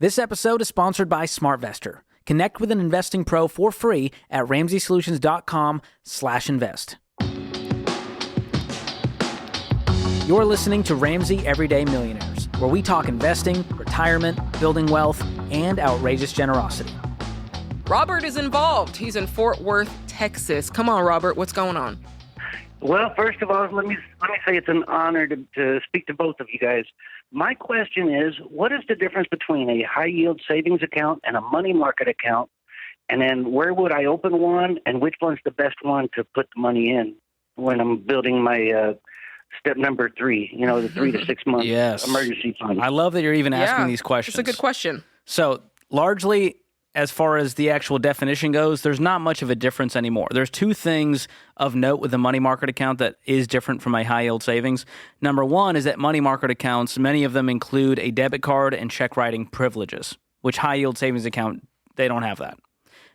This episode is sponsored by SmartVestor. Connect with an investing pro for free at RamseySolutions.com/invest. You're listening to Ramsey Everyday Millionaires, where we talk investing, retirement, building wealth, and outrageous generosity. Robert is involved. He's in Fort Worth, Texas. Come on, Robert. What's going on? Well, first of all, let me say it's an honor to speak to both of you guys. My question is, what is the difference between a high-yield savings account and a money market account? And then where would I open one, and which one's the best one to put the money in when I'm building my step number 3, the 3 to 6 month emergency fund? I love that you're even asking these questions. It's a good question. So largely, as far as the actual definition goes, there's not much of a difference anymore. There's 2 things of note with the money market account that is different from a high-yield savings. Number one is that money market accounts, many of them include a debit card and check writing privileges, which high-yield savings account, they don't have that.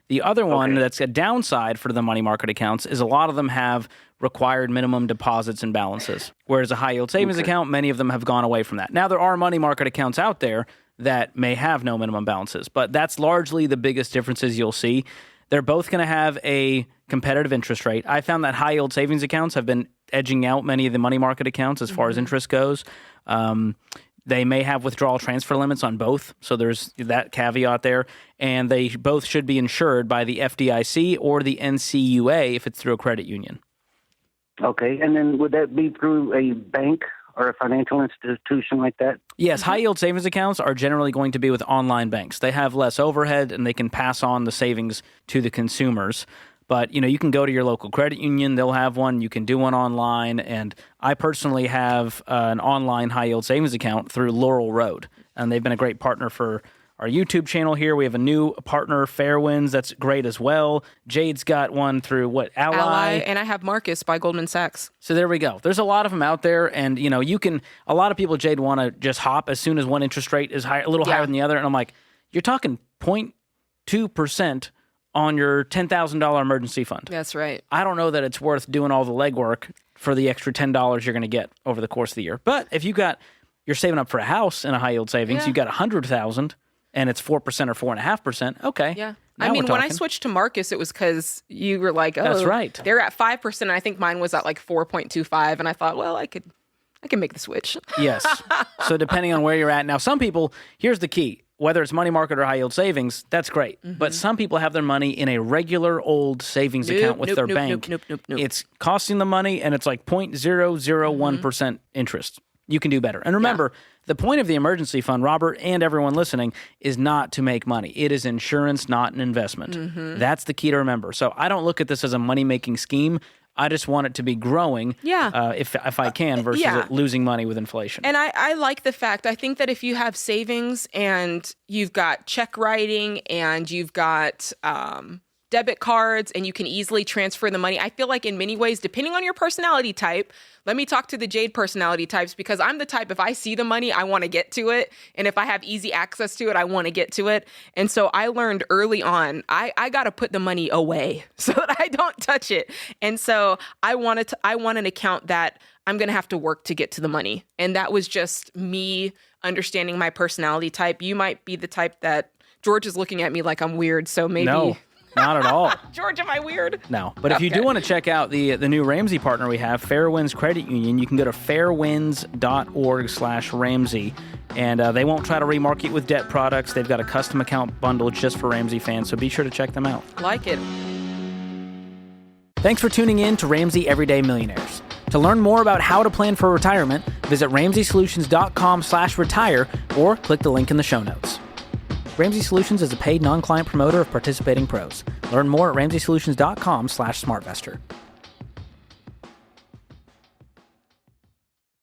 The other one that's a downside for the money market accounts is a lot of them have required minimum deposits and balances, whereas a high-yield savings account, many of them have gone away from that. Now, there are money market accounts out there that may have no minimum balances, but that's largely the biggest differences you'll see. They're both going to have a competitive interest rate. I found that high-yield savings accounts have been edging out many of the money market accounts as far as interest goes. They may have withdrawal transfer limits on both, so there's that caveat there. And they both should be insured by the FDIC or the NCUA if it's through a credit union. Okay, and then would that be through a bank or a financial institution like that? Yes, high-yield savings accounts are generally going to be with online banks. They have less overhead, and they can pass on the savings to the consumers. But, you can go to your local credit union. They'll have one. You can do one online. And I personally have an online high-yield savings account through Laurel Road. And they've been a great partner for our YouTube channel here. We have a new partner, Fairwinds. That's great as well. Jade's got one through, Ally? And I have Marcus by Goldman Sachs. So there we go. There's a lot of them out there. And, a lot of people, Jade, want to just hop as soon as one interest rate is a little higher than the other. And I'm like, you're talking 0.2% on your $10,000 emergency fund. That's right. I don't know that it's worth doing all the legwork for the extra $10 you're going to get over the course of the year. But if you're saving up for a house in a high-yield savings, you got $100,000 and it's 4% or 4.5%. Okay. Yeah. When I switched to Marcus, it was because you were like, that's right. They're at 5%. And I think mine was at like 4.25. And I thought, well, I can make the switch. Yes. So depending on where you're at. Now, some people, here's the key. Whether it's money market or high-yield savings, that's great. But some people have their money in a regular old savings account with their bank. It's costing them money, and it's like 0.001% interest. You can do better. And remember, the point of the emergency fund, Robert and everyone listening, is not to make money. It is insurance, not an investment. That's the key to remember. So I don't look at this as a money-making scheme. I just want it to be growing if I can versus it losing money with inflation. And I like the fact, I think that if you have savings and you've got check writing and you've got debit cards and you can easily transfer the money, I feel like in many ways, depending on your personality type, let me talk to the Jade personality types, because I'm the type, if I see the money, I want to get to it. And if I have easy access to it, I want to get to it. And so I learned early on, I got to put the money away so that I don't touch it. And so I want an account that I'm going to have to work to get to the money. And that was just me understanding my personality type. You might be the type that George is looking at me like I'm weird. So maybe... No. Not at all. George, am I weird? No. But if you do want to check out the new Ramsey partner we have, Fairwinds Credit Union, you can go to fairwinds.org/Ramsey. And they won't try to remarket with debt products. They've got a custom account bundle just for Ramsey fans, so be sure to check them out. Like it. Thanks for tuning in to Ramsey Everyday Millionaires. To learn more about how to plan for retirement, visit RamseySolutions.com/retire or click the link in the show notes. Ramsey Solutions is a paid non-client promoter of participating pros. Learn more at RamseySolutions.com/SmartVestor.